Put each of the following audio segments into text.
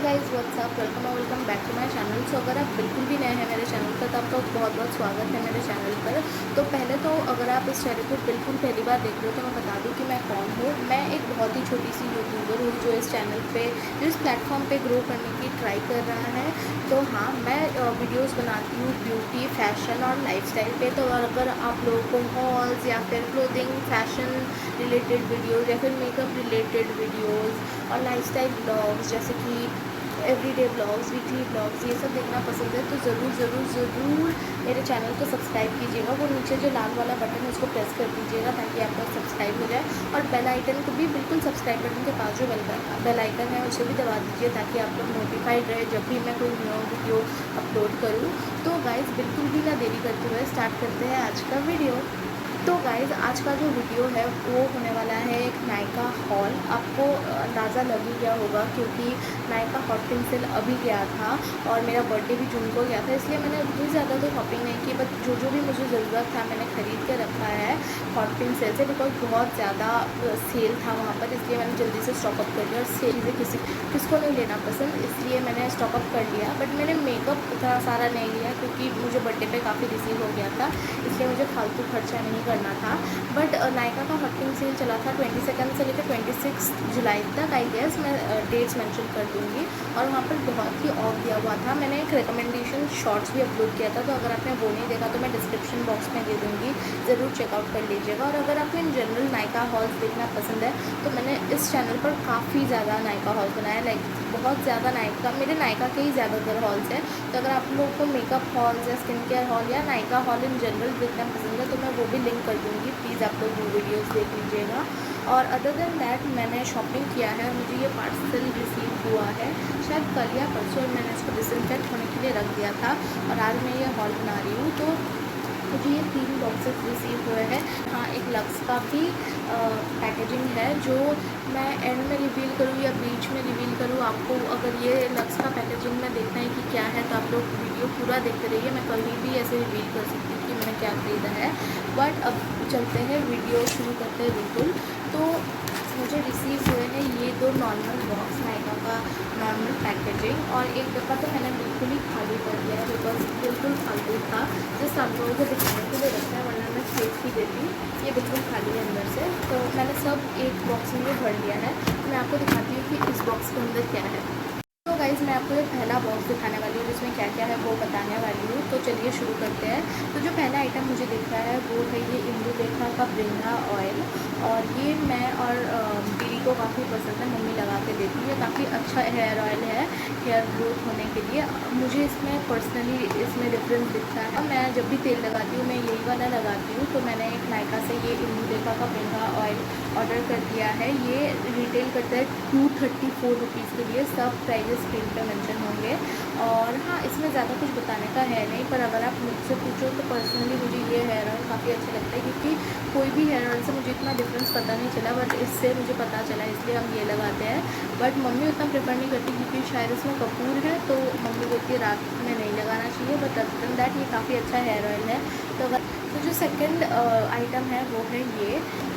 Hi guys what's up welcome back to my channel. So अगर आप बिल्कुल भी नए हैं मेरे चैनल पर तो आपका बहुत बहुत स्वागत है मेरे चैनल पर। तो पहले तो अगर आप इस चैनल को बिल्कुल पहली बार देख रहे हो तो मैं बता दूं कि मैं कौन हूँ। मैं एक बहुत ही छोटी सी यूट्यूबर हूँ जो इस चैनल पे जो इस प्लेटफॉर्म पे ग्रो करने की ट्राई कर रहा है। तो हाँ, मैं वीडियोज़ बनाती हूँ ब्यूटी, फैशन और लाइफस्टाइल पे। तो अगर आप लोगों को हॉल्स या फिर क्लोथिंग, फैशन रिलेटेड वीडियोज़ या फिर मेकअप रिलेटेड वीडियोज़ और लाइफस्टाइल ब्लॉग्स जैसे कि एवरीडे ब्लॉग्स, वीकली ब्लॉग्स, ये सब देखना पसंद है तो ज़रूर मेरे चैनल को सब्सक्राइब कीजिएगा। वो नीचे जो लाल वाला बटन है उसको प्रेस कर दीजिएगा ताकि आपका सब्सक्राइब हो जाए। और बेल आइकन को भी बिल्कुल सब्सक्राइब बटन के पास जो बेल आइकन है उसे भी दबा दीजिए ताकि आप लोग नोटिफाइड रहे जब भी मैं कोई न्यू वीडियो अपलोड करूँ। तो गाइज़ बिल्कुल भी ना देरी करते हुए स्टार्ट करते हैं आज का वीडियो। तो गाइज़ आज का जो वीडियो है वो होने वाला है एक नायका हॉल। आपको अंदाज़ा लग ही गया होगा क्योंकि नायका हॉट पिंक सेल अभी गया था और मेरा बर्थडे भी जून को गया था, इसलिए मैंने उतनी ज़्यादा तो शॉपिंग नहीं की, बट जो भी मुझे ज़रूरत था मैंने ख़रीद के रखा है हॉट पिंक सेल से। बिकॉज बहुत ज़्यादा सेल था वहाँ पर, इसलिए मैंने जल्दी से स्टॉकअप कर लिया। और चीज़ें किसको नहीं लेना पसंद, इसलिए मैंने स्टॉकअप कर लिया। बट मैंने मेकअप उतना सारा नहीं लिया क्योंकि मुझे बर्थडे पे काफ़ी रिसीव हो गया था, इसलिए मुझे फालतू खर्चा नहीं करना था। बट नायका का हॉट पिंक सेल चला था 22 से लेकर 26 जुलाई तक। आई गेस मैं डेट्स मेंशन कर दूँगी। और वहाँ पर बहुत ही ऑफ दिया हुआ था। मैंने एक रिकमेंडेशन शॉर्ट्स भी अपलोड किया था, तो अगर आपने वो नहीं देखा तो मैं डिस्क्रिप्शन बॉक्स में दे दूँगी, ज़रूर चेकआउट कर लीजिएगा। और अगर आपको इन जनरल नायका हॉल्स देखना पसंद है तो मैंने इस चैनल पर काफ़ी ज़्यादा नायका हॉल्स बनाया, लाइक बहुत ज़्यादा नायका, मेरे नायका के ही ज़्यादातर हॉल्स हैं। तो अगर आप लोगों को मेकअप हॉल्स या स्किन केयर हॉल या नायका हॉल इन जनरल देखना पसंद है तो मैं वो भी लिंक कर दूँगी, प्लीज़ आप लोग वो वीडियोज़ देख लीजिएगा। और अदर देन दैट मैंने शॉपिंग किया है, मुझे ये पार्सल रिसीव हुआ है शायद कल या परसों। मैंने इसको डिसइंफेक्ट होने के लिए रख दिया था और आज मैं ये हॉल बना रही हूँ। तो मुझे ये 3 बॉक्सेस रिसीव हुए हैं। हाँ, एक लक्स का भी पैकेजिंग है जो मैं एंड में रिवील करूँ या बीच में रिवील करूँ। आपको अगर ये लक्स का पैकेजिंग में देखना है कि क्या है तो आप लोग वीडियो पूरा देखते रहिए। मैं कभी भी ऐसे रिवील कर सकती हूँ कि मैंने क्या खरीदा है। बट अब चलते हैं, वीडियो शुरू करते हैं बिल्कुल। तो मुझे रिसीव हुए हैं ये 2 नॉर्मल बॉक्स, नायका का नॉर्मल पैकेजिंग, और एक डब्बा तो मैंने बिल्कुल ही खाली कर दिया है बिकॉज बिल्कुल फालतू था। जस्ट आप लोगों को दिखाने के लिए रखा है, वरना मैं फेंक ही देती। ये बिल्कुल खाली है अंदर से, तो मैंने सब एक बॉक्स में भर लिया है। मैं आपको दिखाती हूँ कि इस बॉक्स के अंदर क्या है। तो गाइज़ मैं आपको ये पहला बॉक्स दिखाने वाली हूँ जिसमें क्या क्या है वो बताने वाली हूँ। तो चलिए शुरू करते हैं। तो जो पहला आइटम मुझे दिख रहा है वो है ये इंदुलेखा का ब्रिंगा ऑयल, और ये मैं और दीदी को काफ़ी पसंद है, मम्मी लगा के देती है। काफ़ी अच्छा हेयर ऑयल है हेयर ग्रोथ होने के लिए। मुझे इसमें पर्सनली इसमें डिफरेंस दिखता है। मैं जब भी तेल लगाती हूँ मैं यही वाला लगाती हूँ। तो मैंने एक नायका से ये इंदुलेखा का ब्रिंगा ऑयल ऑर्डर कर दिया है। ये रिटेल करता है 234 रुपीज़ के लिए। सब प्राइजेस स्क्रीन पे मेंशन होंगे। और हाँ, इसमें ज़्यादा कुछ बताने का है नहीं, पर अगर आप मुझसे पूछो तो पर्सनली मुझे ये हेयर ऑयल काफ़ी अच्छा लगता है क्योंकि कोई भी हेयर ऑयल से मुझे इतना डिफरेंस पता नहीं चला, बट इससे मुझे पता चला, इसलिए हम ये लगाते हैं। बट मम्मी उतना प्रेफर नहीं करती क्योंकि शायद इसमें कपूर है, तो मम्मी बोलती है रात में नहीं लगाना चाहिए। बट अदर देन दैट ये काफ़ी अच्छा हेयर ऑयल है। तो जो सेकंड आइटम है वो है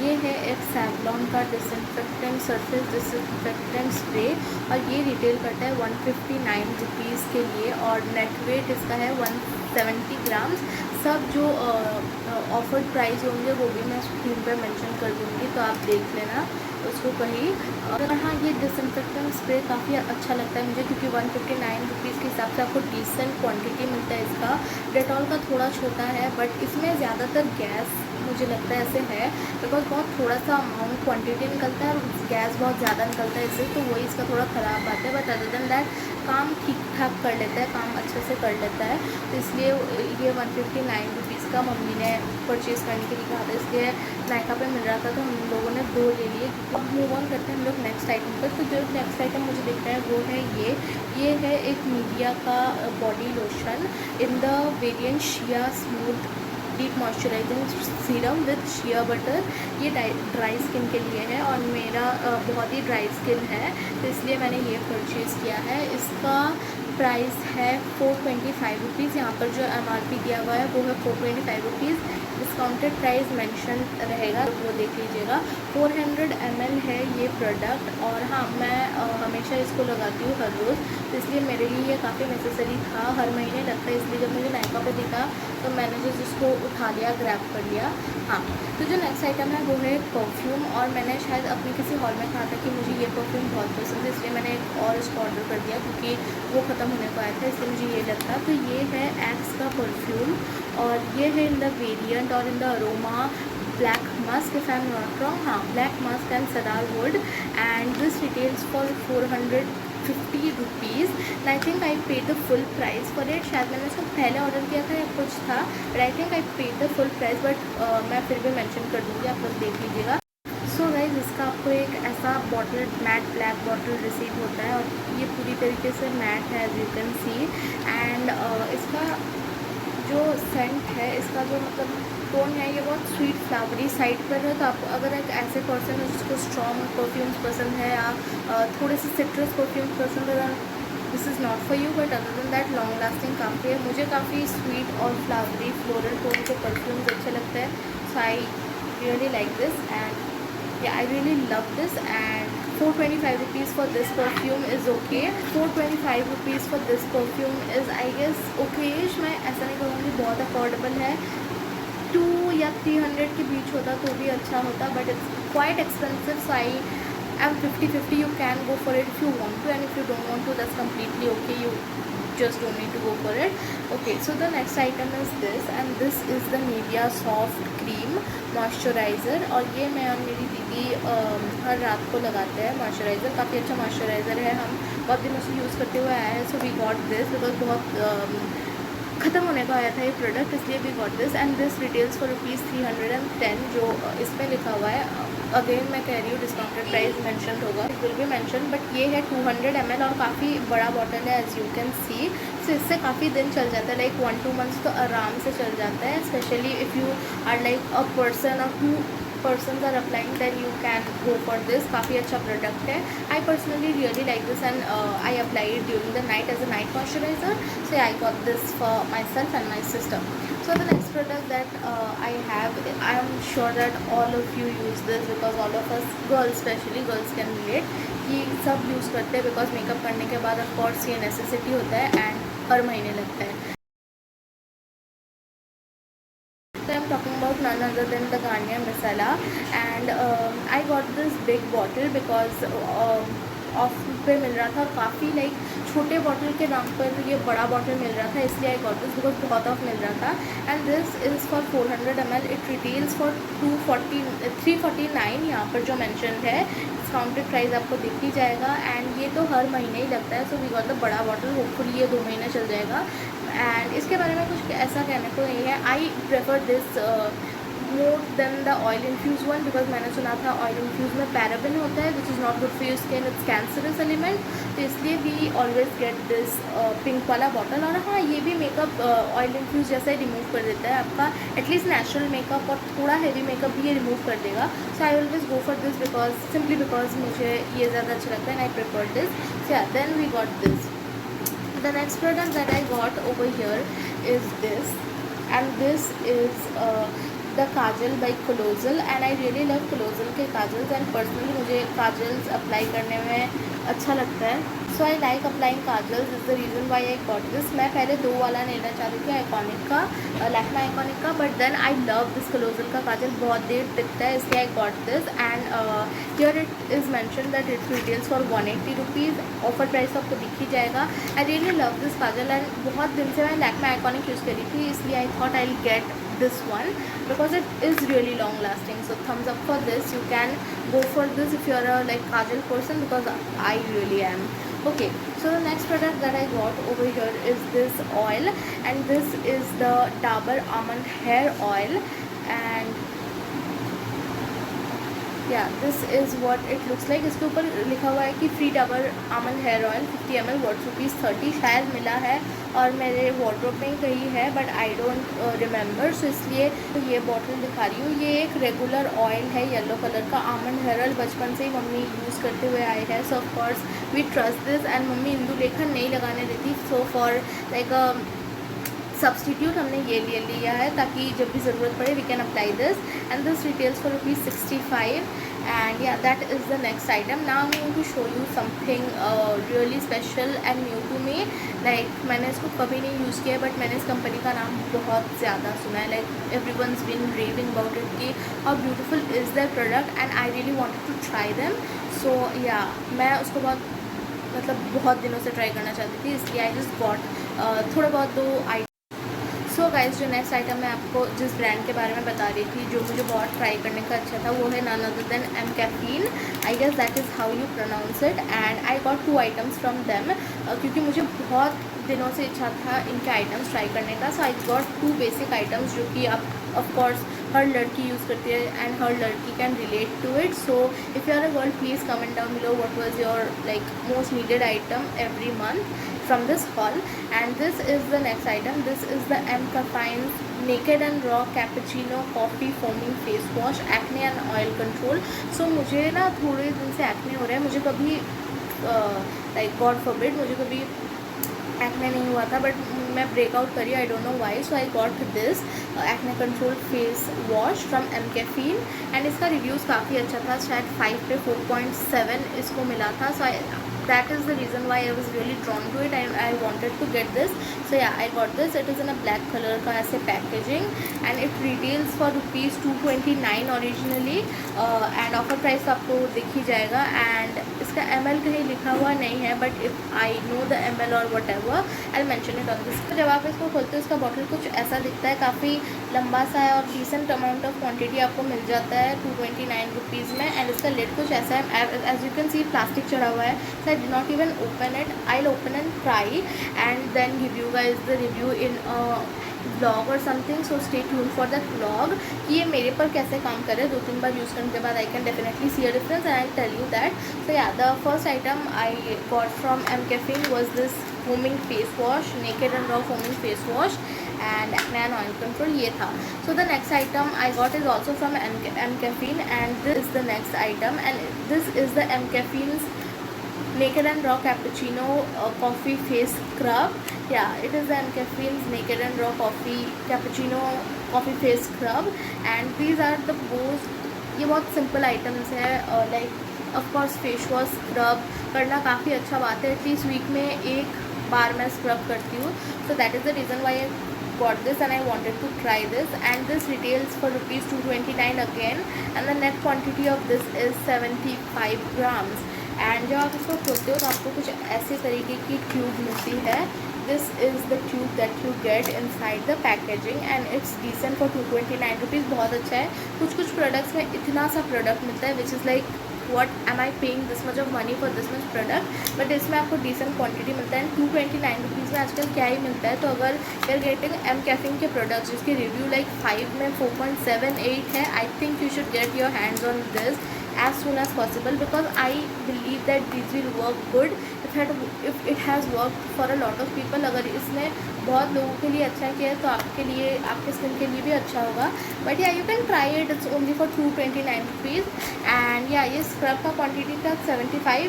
ये है एक सैवलॉन का डिसइंफेक्टेंट सरफेस डिसइंफेक्टेंट स्प्रे, और ये रिटेल करता है 159 रुपीज़ के लिए, और नेट वेट इसका है 170 ग्राम्स। सब जो ऑफर्ड प्राइस होंगे वो भी मैं स्क्रीन पर मेंशन कर दूँगी, तो आप देख लेना उसको कहीं। और हाँ, ये डिसइंफेक्टेंट स्प्रे काफ़ी अच्छा लगता है मुझे क्योंकि 159 रुपीज़ के हिसाब से आपको डिसेंट क्वांटिटी मिलता है इसका। डेटॉल का थोड़ा छोटा है बट इसमें ज़्यादातर गैस मुझे लगता है ऐसे है बिकॉज बहुत थोड़ा सा अमाउंट क्वांटिटी निकलता है और गैस बहुत ज़्यादा निकलता है इससे, तो वही इसका थोड़ा ख़राब बात है। बट अदर देन दैट काम ठीक ठाक कर लेता है, काम अच्छे से कर लेता है। तो इसलिए ये 159 रुपीज़ का मम्मी ने परचेज़ करने के लिए कहा था, इसलिए नायका पे मिल रहा था तो हम लोगों ने 2 ले लिए। मूव ऑन करते हैं हम लोग नेक्स्ट आइटम पर। तो जो नेक्स्ट आइटम मुझे दिख रहा है वो है ये है एक निविया का body lotion in the variant shea smooth deep moisturising serum with shea butter. ये ड्राई स्किन के लिए है और मेरा बहुत ही ड्राई स्किन है, तो इसलिए मैंने ये परचेज़ किया है। इसका प्राइस है 425 रुपीज़। यहाँ पर जो MRP दिया हुआ है वो है 425 रुपीज़। डिस्काउंटेड प्राइस मेंशन रहेगा, वो देख लीजिएगा। 400 ml है ये प्रोडक्ट, और हाँ, मैं हमेशा इसको लगाती हूँ हर रोज़, तो इसलिए मेरे लिए ये काफ़ी नेसेसरी था। हर महीने लगता है, इसलिए जब मुझे नायका पे दिखा तो मैंने जो इसको उठा लिया, ग्रैब कर लिया। हाँ, तो जो नेक्स्ट आइटम है वो है परफ्यूम, और मैंने शायद अपने किसी हॉल में कहा था कि मुझे ये परफ्यूम बहुत पसंद है, इसलिए मैंने एक और इसको ऑर्डर कर दिया क्योंकि वो ख़त्म होने को आया था, इसलिए मुझे ये लगता। तो ये है एक्स का परफ्यूम, और ये है इन द वेरिएंट और in the aroma black musk, if I am not wrong, हाँ, black musk and cedar wood, and this retails for 450 rupees. I think I paid the full price for it. शायद मैंने इसको पहले order किया था या कुछ था, but I think I paid the full price, but मैं फिर भी मेंशन कर दूँगी, आप लोग देख लीजिएगा। सो गाइज, इसका आपको एक ऐसा bottle, matte black bottle receive होता है, और ये पूरी तरीके से मैट है, as you can see. And इसका जो सेंट है, इसका जो मतलब टोन है, ये बहुत स्वीट फ्लावरी साइड पर है। तो आप अगर एक ऐसे पर्सन है जिसको स्ट्रॉन्ग परफ्यूम्स पसंद है या थोड़े से सिट्रस परफ्यूम्स पसंद है, this is not for you. But other than that long lasting काफ़ी है। मुझे काफ़ी स्वीट और फ्लावरी फ्लोरल टोन के परफ्यूम्स अच्छे लगते हैं, so I really like this, and I really love this. And 425 rupees for this perfume is okay. 425 rupees for this perfume is, I guess, okayish. मैं ऐसा नहीं कहूँगी बहुत अफोर्डेबल है, 2 या 300 के बीच होता तो भी अच्छा होता, but it's quite expensive, so I M 50-50। You can go for it if you want to, and if you don't want to, that's completely okay. You just don't need to go for it. Okay, so the next item is this, and this is the Nivea Soft Cream Moisturizer, और ये मैं और मेरी दीदी हर रात को लगाते हैं मॉइस्चराइज़र। काफ़ी अच्छा मॉइस्चराइज़र है, हम बहुत दिनों से यूज़ करते हुए आए हैं। So we got this because बहुत ख़त्म होने का आया था ये प्रोडक्ट, इसलिए भी got this. And this retails for ₹310, जो इसमें लिखा हुआ है। अगेन मैं कह रही हूँ, डिस्काउंटेड प्राइस मेंशन होगा, it will be mention, but ये है 200 ml और काफ़ी बड़ा बॉटल है, एज यू कैन सी। सो इससे काफ़ी दिन चल जाता है, लाइक 1-2 मंथ्स तो आराम से चल जाता है, specially if you are like a person और 2 persons are applying, then you can go for this. काफ़ी अच्छा प्रोडक्ट है। I personally really like this, and I apply it during the night as a night moisturizer. So yeah, I got this for myself and my sister. So the next product that I have, I am sure that all of you use this because all of us girls, especially girls, can relate कि सब use करते हैं, because makeup करने के बाद of course ये necessity होता है एंड हर महीने लगता है। So I'm talking about none other than the Garnier Masala, and I got this big bottle because of पे मिल रहा था, काफ़ी लाइक छोटे बॉटल के दाम पर ये बड़ा बॉटल मिल रहा था, इसलिए आई गॉट दिस बिकॉज बहुत ऑफ मिल रहा था। And this is for 400 ml, it retails for 349 यहाँ पर जो मैंशन है। डिस्काउंटेड प्राइस आपको दिख ही जाएगा, एंड ये तो हर महीने ही लगता है। सो वी गॉट द बड़ा बॉटल, होपफुली ये 2 महीने चल जाएगा। एंड इसके बारे में कुछ ऐसा कहने को नहीं है। I prefer this more than the oil infused one, because मैंने सुना था ऑयल इन्फ्यूज में पैराबिन होता है, which is not good for your skin, it's cancerous element. तो इसलिए we always get this pink वाला बॉटल। और हाँ, ये भी मेकअप ऑयल इन्फ्यूज जैसा ही रिमूव कर देता है आपका एटलीस्ट नेचुरल मेकअप, और थोड़ा हैवी मेकअप भी ये रिमूव कर देगा। So I always go for this because simply because मुझे ये ज़्यादा अच्छा लगता है, and I prefer this. So yeah, then we got this. The next product that I got over here is this, and this is the Kajal by Colossal, and I really love Colossal के kajals, and personally मुझे kajals apply करने में अच्छा लगता है। So I like applying kajals, is the reason why I got this. मैं पहले 2 वाला लेना चाहती थी, आइकॉनिक का, लैक्मे आइकॉनिक का, but then I love this Colossal का काजल, बहुत देर टिकता है, इसलिए I got this. And here it is mentioned that it retails for 180 rupees. Offer price आपको दिख ही जाएगा। आई really love this Kajal, and बहुत दिन से मैं लैक्मे आइकॉनिक यूज़ करी थी, इसलिए I thought I will get this one because it is really long lasting. So thumbs up for this. You can go for this if you're a like kajal person, because I really am. Okay, so the next product that I got over here is this oil, and this is the Dabur Almond Hair Oil. And या this is what it looks like. इसके ऊपर लिखा हुआ है कि free Dabur almond hair oil 50 ml worth ₹30 शायद मिला है और मेरे वार्डरोब में कहीं है, but I don't remember, so इसलिए ये बॉटल दिखा रही हूँ। ये एक रेगुलर ऑयल है येलो कलर का, आमंड हेयर ऑयल बचपन से ही मम्मी यूज़ करते हुए आए हैं, so of course we trust this. And mummy Indulekha नहीं लगाने देती, सो फॉर लाइक सब्सटीट्यूट हमने ये ले लिया है ताकि जब भी ज़रूरत पड़े we can apply this. And this retails for ₹65 and yeah that is the next item. Now I want to show you something really special and new to me. Like मैंने इसको कभी नहीं यूज़ किया, बट मैंने इस company का नाम बहुत ज़्यादा सुना है, like everyone's been raving about it कि how beautiful is their product and I really wanted to try them. So yeah मैं उसको बहुत दिनों से ट्राई करना चाहती थी, इसलिए आई जस्ट गॉट थोड़ा बहुत 2 आइटम। सो गाइस, जो नेक्स्ट आइटम मैं आपको जिस ब्रांड के बारे में बता रही थी जो मुझे बहुत ट्राई करने का अच्छा था, वो है none other than mCaffeine. I guess that is how you pronounce it. And I got 2 items from them क्योंकि मुझे बहुत दिनों से इच्छा था इनके आइटम्स ट्राई करने का। सो आई गॉट 2 बेसिक आइटम्स जो कि आप ऑफकोर्स हर लड़की यूज़ करती है एंड हर लड़की can relate to it. So if you are a girl, please comment down below what was your like most needed item every month from this haul. And this is the next item. This is the M Caffeine's Naked and Raw Cappuccino Coffee Foaming Face Wash Acne and Oil Control. So मुझे ना थोड़े दिन से acne हो रहा है, मुझे कभी लाइक गॉड फॉरबिड मुझे कभी एक्ने नहीं हुआ था, बट मैं ब्रेकआउट करी, I don't know why. So I got this acne control face wash from mCaffeine and इसका रिव्यूज़ काफ़ी अच्छा था, शायद 5 पे 4.7 इसको मिला था। सो that is the reason why I was really drawn to it and I wanted to get this. So yeah, I got this. It is in a black color का ऐसे packaging and it retails for ₹229 originally and offer price आपको दिख ही जाएगा। and इसका ml कहीं लिखा हुआ नहीं है, but if I know the ml or whatever I'll mention it on this। तो जब आप इसको खोलते हो इसका बॉटल कुछ ऐसा दिखता है, काफ़ी लंबा सा है और डिसेंट अमाउंट ऑफ क्वांटिटी आपको मिल जाता है ₹229 में। एंड इसका लिड कुछ ऐसा है, as you can see plastic चढ़ा हुआ है। So I did not even open it. I'll open and try and then give you guys the review in a vlog or something. So stay tuned for that vlog कि ये मेरे पर कैसे काम करे। 2-3 बार यूज़ करने के बाद I can definitely see a difference and I'll tell you that. So yeah, the first item I got from M Caffeine was this foaming face wash, Naked and Raw foaming face wash and acne and oil control, ये था। So the next item I got is also from M Caffeine and this is the next item and this is the M Caffeine's Naked and Raw Cappuccino Coffee Face Scrub. Yeah, it is the M Caffeine's Naked and Raw Coffee Cappuccino Coffee Face Scrub and these are the most, ये बहुत simple items है। Like of course face wash scrub करना काफ़ी अच्छा बात है, at least week में एक बार मैं स्क्रब करती हूँ। So that is the reason why I got this and I wanted to try this and this retails for ₹229 again and the net quantity of this is 75 grams। And जब आप इसको खोलते हो तो आपको कुछ ऐसे तरीके की ट्यूब मिलती है। This is the tube that you get inside the packaging and it's decent for ₹229। बहुत अच्छा है। कुछ प्रोडक्ट्स में इतना सा प्रोडक्ट मिलता है which is like what am I paying this much of money for this much product, but इसमें आपको डिसेंट क्वांटिटी मिलता है। ₹229 में आजकल क्या ही मिलता है। तो अगर you are getting mCaffeine के प्रोडक्ट्स जिसके रिव्यू लाइक 5 में 4.78 है, I think you should get your hands on this as soon as possible because I believe that these will work good if it has worked for a lot of people। अगर इसने बहुत लोगों के लिए अच्छा किया है तो आपके लिए, आपके स्किन के लिए भी अच्छा होगा। बट या you can try it, it's only for ₹229 and या ये स्क्रब का क्वांटिटी था 75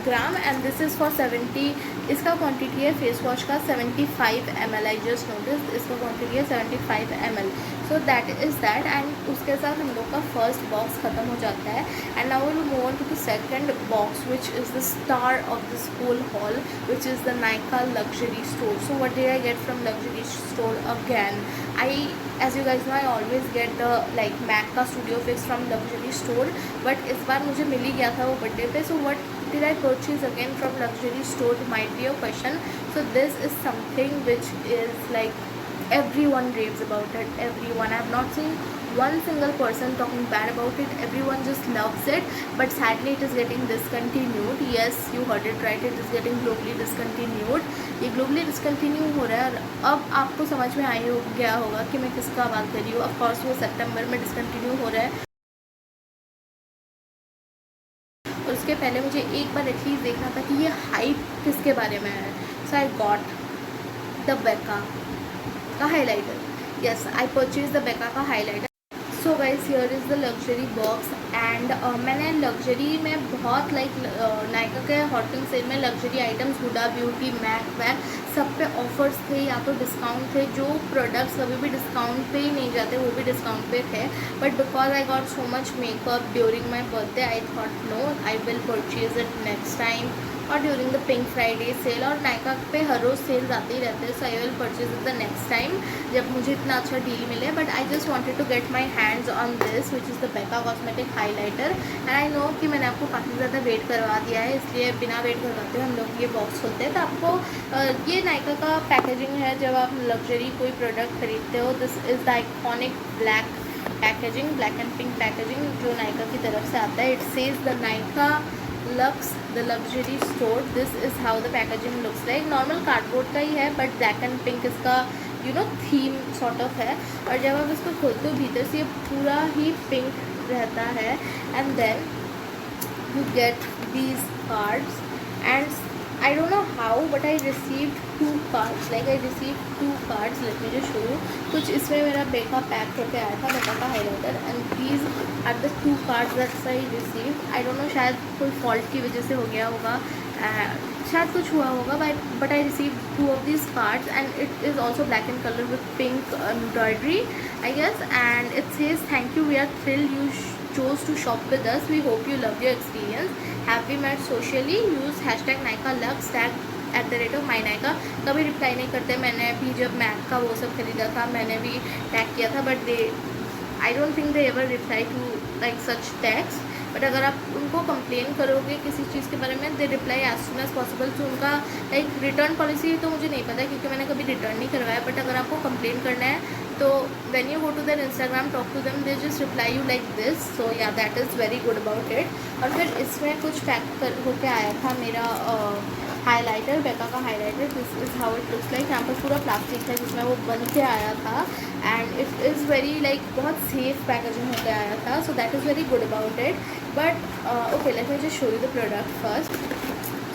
gram and this is for 70। इसका क्वांटिटी है फेस वॉश का 75 ml। आई जस्ट नोटिस इसका क्वांटिटी है 75 ml। So that is that and उसके साथ हम लोग का फर्स्ट बॉक्स ख़त्म हो जाता है and now will move on to the second box which is the star of this whole haul, which is the Nykaa luxury store. So what did I get from luxury store again? As you guys know, I always get the like MAC का Studio Fix from luxury store, but इस बार मुझे मिल ही गया था वो birthday पे। So what did I purchase again from luxury store might be a question. So this is something which is like everyone raves about it. Everyone, I have not seen one single person talking bad about it. Everyone just loves it, but sadly it is getting discontinued. Yes, you heard it right, it is getting globally discontinued. ये globally discontinue हो रहा है। अब आपको समझ में गया होगा कि मैं किसका बात कर रही हूँ। ऑफ कोर्स वो सितंबर में डिसकंटिन्यू हो रहा है। के पहले मुझे एक बार एटलीस्ट देखना था कि ये हाइप किसके बारे में है. So I got the Becca का highlighter. Yes, I purchase the Becca का highlighter. So guys, here is the luxury box. And मैंने लग्जरी में बहुत नायका के हॉटिंग सेल में luxury items, Huda Beauty, MAC वैक, सब पे ऑफर्स थे या तो डिस्काउंट थे. जो प्रोडक्ट्स कभी भी डिस्काउंट पे ही नहीं जाते वो भी डिस्काउंट पे थे. But because I got so much makeup during my birthday, I thought no, I will purchase it next time, और during the pink Friday sale. और नायका पे हर रोज़ सेल आते ही रहते हैं. So I will purchase it the next time जब मुझे इतना अच्छा डील मिले. But I just wanted to get my hands on this which is the Becca cosmetic highlighter. And I know कि मैंने आपको काफ़ी ज़्यादा वेट करवा दिया है, इसलिए बिना वेट करवाते हुए हम लोग ये बॉक्स खोलते हैं. तो आपको ये नायका का पैकेजिंग है जब आप लग्जरी कोई प्रोडक्ट खरीदते हो. This is the iconic black packaging, black and pink packaging जो नायका की तरफ से आता है. It says the Nykaa lux the luxury store. This is how the packaging looks like. Normal cardboard का ही है बट ब्लैक एंड पिंक इसका थीम सॉर्ट ऑफ है. और जब आप इसको खोलते हो भीतर से ये पूरा ही पिंक रहता है. And then you get these cards, and I don't know how but I received 2 cards. Like I received 2 cards. Let me just show you. कुछ इसमें मेरा बेका पैक होके आया था, बेका का highlighter, and these are the 2 cards that I received. I don't know, शायद कोई फॉल्ट की वजह से हो गया होगा, शायद कुछ हुआ होगा. but I received 2 of these cards, and it is also black in color with pink embroidery, I guess. And it says, thank you, we are thrilled you chose to shop with us, we hope you love your experience, have we met socially, use hashtag Nykaa Lux, tag @mynykaa. कभी reply नहीं करते. मैंने भी जब Mac का वो सब खरीदा था मैंने भी टैग किया था, but I don't think they ever reply to like such tags. But अगर आप उनको कंप्लेन करोगे किसी चीज़ के बारे में, they reply as soon as possible. तो उनका लाइक रिटर्न पॉलिसी तो मुझे नहीं पता क्योंकि मैंने कभी रिटर्न नहीं करवाया. बट अगर आपको कंप्लेन करना है तो when you go to their Instagram, talk to them, they just reply you like this. So yeah that is very good about it. और फिर इसमें कुछ पैक होके आया था मेरा हाइलाइटर, बेका का highlighter. This is how it looks like. यहाँ पर पूरा प्लास्टिक है जिसमें वो बन के आया था. एंड इट इज़ वेरी बहुत सेफ पैकेजिंग होकर आया था. So that is very good about it. But okay, let me just show you the product first.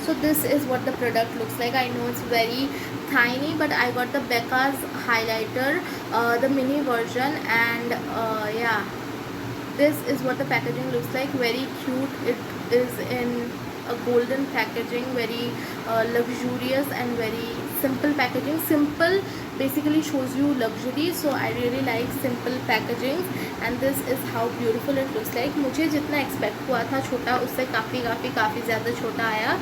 So this is what the product looks like. I know it's very tiny, but I got the Becca's highlighter, the mini version, and yeah, this is what the packaging looks like. Very cute. It is in a golden packaging, very luxurious and very simple packaging. Simple basically shows you luxury, so I really like simple packaging, and this is how beautiful it looks like. मुझे जितना expect हुआ था छोटा, उससे काफ़ी ज़्यादा छोटा आया.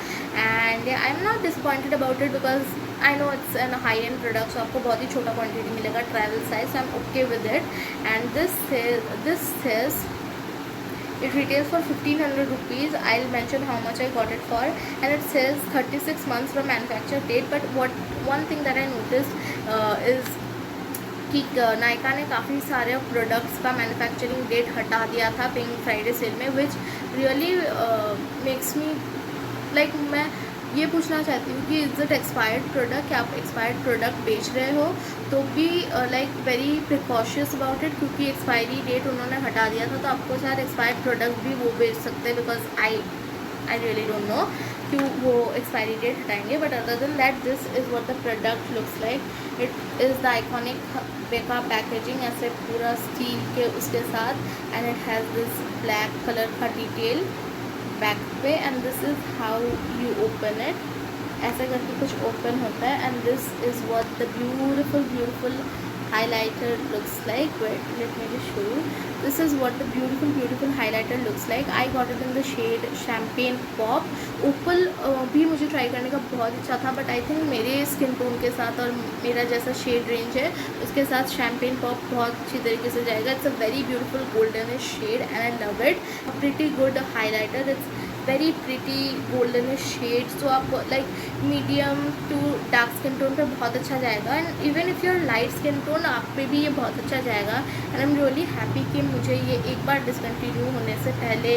And I am not disappointed about it because I know it's an high end product, so आपको बहुत ही छोटा क्वान्टिटी मिलेगा, travel size. So I am okay with it. And this is it retails for 1500 rupees. I'll mention how much I got it for, and it says 36 months from manufacture date. But one thing that I noticed is कि नायका ने काफ़ी सारे products का manufacturing date हटा दिया था pink Friday cell में, which really makes me like. मैं ये पूछना चाहती हूँ कि इज़ इट एक्सपायर्ड प्रोडक्ट, क्या आप एक्सपायर्ड प्रोडक्ट बेच रहे हो तो भी like very precautious about it, क्योंकि एक्सपायरी डेट उन्होंने हटा दिया था. तो आपको शायद एक्सपायर्ड प्रोडक्ट भी वो बेच सकते हैं, because I really don't know क्यों वो एक्सपायरी डेट हटाएंगे. But other than that, this is what the product looks like. It is the iconic बेका पैकेजिंग, ऐसे पूरा स्टील के उसके साथ, and it has this black colour का डिटेल बैक पे. And this is how you open it. ऐसा करके कुछ ओपन होता है. And this is what the beautiful highlighter looks like. Wait, let me just show you. This is what the beautiful highlighter looks like. I got it in the shade champagne pop. opal भी मुझे try करने का बहुत इच्छा था, but I think मेरे skin tone के साथ और मेरा जैसा शेड रेंज है उसके साथ champagne pop बहुत अच्छी तरीके से जाएगा. It's a very beautiful goldenish shade and I love it. Pretty good highlighter. It's very pretty goldenish shade. So आप like medium to dark skin tone पे बहुत अच्छा जाएगा. And even if your light skin tone आप पे भी ये बहुत अच्छा जाएगा. And I am really happy कि मुझे ये एक बार डिसकंटिन्यू होने से पहले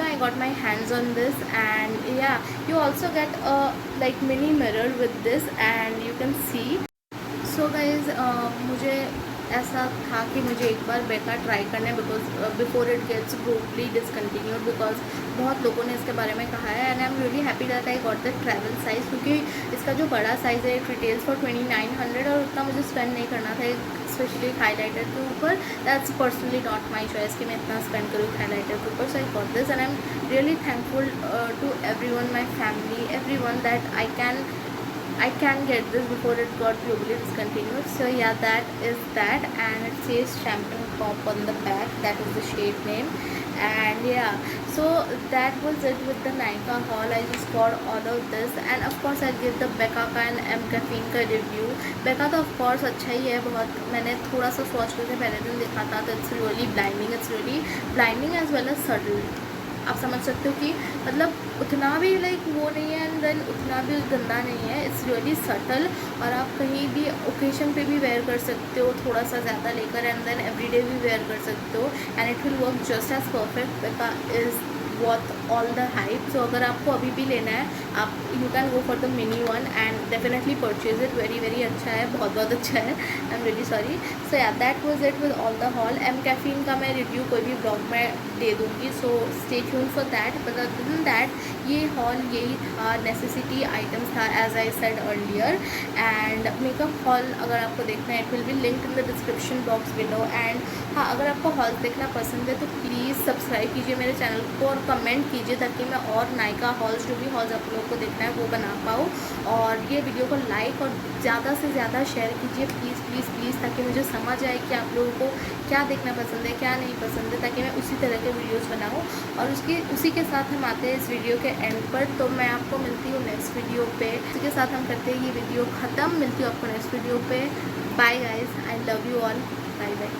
I got my hands on this. And या you also get a like mini mirror with this and you can C. So guys मुझे ऐसा था कि मुझे एक बार बेका ट्राई करना है because before it gets globally discontinued, because बहुत लोगों ने इसके बारे में कहा है and I am really happy that I got the travel size, क्योंकि इसका जो बड़ा साइज़ है इट रिटेल्स फॉर 2900 और उतना मुझे स्पेंड नहीं करना था स्पेशली हाईलाइटर के ऊपर। That's personally not my choice कि मैं इतना स्पेंड करूँ हाईलाइटर के ऊपर। So I got this and I am really thankful to everyone, my family, everyone, that I can get this before it got globally discontinued. So yeah, that is that, and it says Champagne Pop on the back. That is the shade name, and yeah, so that was it with the Nykaa haul. I just got all of this, and of course I'll give the Becca का and M Caffeine का review. Becca तो of course अच्छा ही है बहुत, मैंने थोड़ा सा swatch करके पहले दिन देखा था, तो it's really blinding as well as subtle. आप समझ सकते हो कि मतलब उतना भी लाइक वो नहीं है एंड देन उतना भी गंदा नहीं है, इट्स रियली सटल, और आप कहीं भी ओकेजन पे भी वेयर कर सकते हो थोड़ा सा ज़्यादा लेकर, एंड देन एवरीडे भी वेयर कर सकते हो and it will work just as perfect. Becca is worth all the hype. So अगर आपको अभी भी लेना है आप you can go for the mini one and definitely purchase it, very अच्छा है, बहुत अच्छा है, I am really sorry. So yeah that was it with all the haul. MCaffeine का मैं रिव्यू कोई भी ब्लॉग में दे दूँगी, so stay tuned for that. But other than that ये हॉल यही था, नेसेसिटी आइटम्स था as I said earlier. And makeup haul अगर आपको देखना है it will be linked in the description box below. And हाँ, अगर आपको हॉल देखना पसंद है तो प्लीज़ सब्सक्राइब कीजिए मेरे चैनल को और कमेंट कीजिए ताकि मैं और नायका हॉल्स जो भी हॉल्स आप लोगों को देखना है वो बना पाऊँ। और ये वीडियो को लाइक और ज़्यादा से ज़्यादा शेयर कीजिए प्लीज़, ताकि मुझे समझ आए कि आप लोगों को क्या देखना पसंद है क्या नहीं पसंद है, ताकि मैं उसी तरह के वीडियोस बनाऊँ। और उसी के साथ हम आते हैं इस वीडियो के एंड पर। तो मैं आपको मिलती हूँ नेक्स्ट वीडियो पे, इसी के साथ हम करते हैं ये वीडियो ख़त्म। मिलती हूँ आपको नेक्स्ट वीडियो पे। Bye guys, I love you all, bye bye.